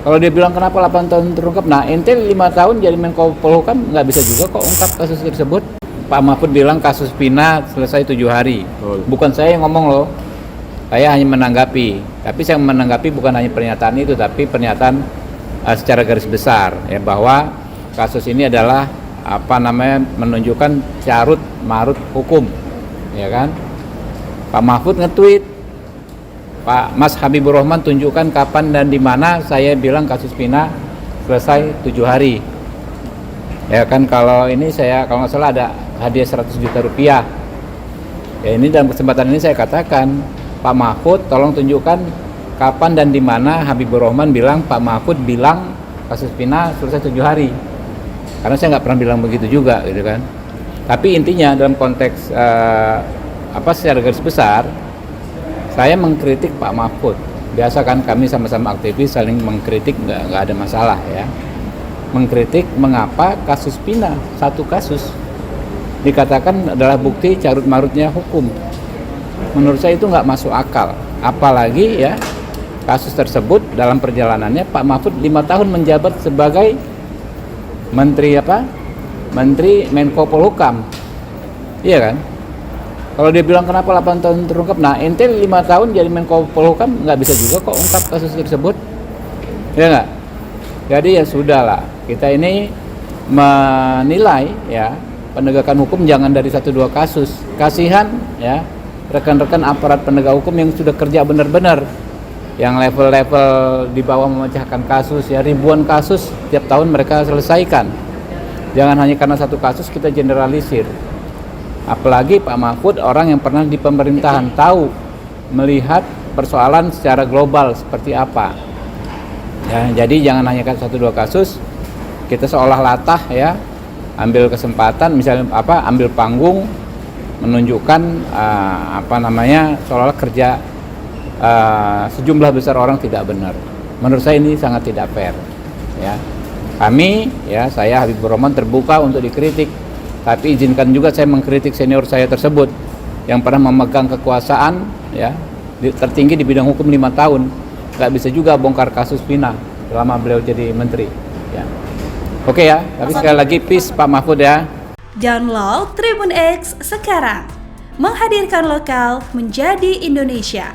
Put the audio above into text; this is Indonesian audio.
Kalau dia bilang kenapa 8 tahun terungkap, nah ente 5 tahun jadi Menko Polhukam nggak bisa juga kok ungkap kasus tersebut. Pak Mahfud bilang kasus Pina selesai 7 hari. Bukan saya yang ngomong loh, saya hanya menanggapi. Tapi saya menanggapi bukan hanya pernyataan itu, tapi pernyataan secara garis besar ya, bahwa kasus ini adalah menunjukkan carut marut hukum, ya kan? Pak Mahfud nge-tweet, Pak Mas Habibur Rahman tunjukkan kapan dan di mana saya bilang kasus Pina selesai 7 hari. Ya kan, kalau ini saya kalau nggak salah ada hadiah 100 juta rupiah. Ya ini dalam kesempatan ini saya katakan, Pak Mahfud tolong tunjukkan kapan dan di mana Habibur Rahman bilang Pak Mahfud bilang kasus Pina selesai 7 hari. Karena saya nggak pernah bilang begitu juga gitu kan. Tapi intinya dalam konteks secara garis besar, saya mengkritik Pak Mahfud. Biasa kan kami sama-sama aktivis saling mengkritik, nggak ada masalah ya. Mengkritik mengapa kasus Pina, satu kasus, dikatakan adalah bukti carut marutnya hukum. Menurut saya itu nggak masuk akal. Apalagi ya kasus tersebut dalam perjalanannya Pak Mahfud 5 tahun menjabat sebagai Menteri Menko Polhukam. Iya kan? Kalau dia bilang kenapa 8 tahun terungkap, nah ente 5 tahun jadi Menko Polhukam nggak bisa juga kok ungkap kasus tersebut. Ya nggak? Jadi ya sudahlah, kita ini menilai ya penegakan hukum jangan dari 1-2 kasus. Kasihan ya rekan-rekan aparat penegak hukum yang sudah kerja benar-benar, yang level-level di bawah memecahkan kasus ya, ribuan kasus tiap tahun mereka selesaikan. Jangan hanya karena satu kasus kita generalisir. Apalagi Pak Mahfud orang yang pernah di pemerintahan, tahu melihat persoalan secara global seperti apa. Ya, jadi jangan hanya 1-2 kasus kita seolah latah ya, ambil kesempatan misalnya ambil panggung menunjukkan seolah-olah kerja sejumlah besar orang tidak benar. Menurut saya ini sangat tidak fair ya. Kami ya, saya Habibur Rahman terbuka untuk dikritik, tapi izinkan juga saya mengkritik senior saya tersebut yang pernah memegang kekuasaan ya tertinggi di bidang hukum 5 tahun. Nggak bisa juga bongkar kasus Pina selama beliau jadi menteri ya. Oke ya, tapi sekali lagi peace Pak Mahfud ya. Download Tribun X sekarang, menghadirkan lokal menjadi Indonesia.